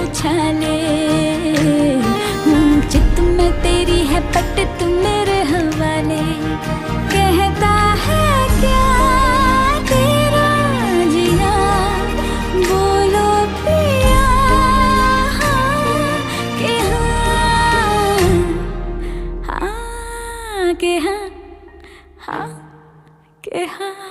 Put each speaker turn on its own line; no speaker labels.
उछाले। चित में तेरी है पट तू मेरे हवाले। कहता है क्या तेरा जिया, बोलो पिया हाँ के हाँ, हाँ के हाँ, हाँ के हाँ।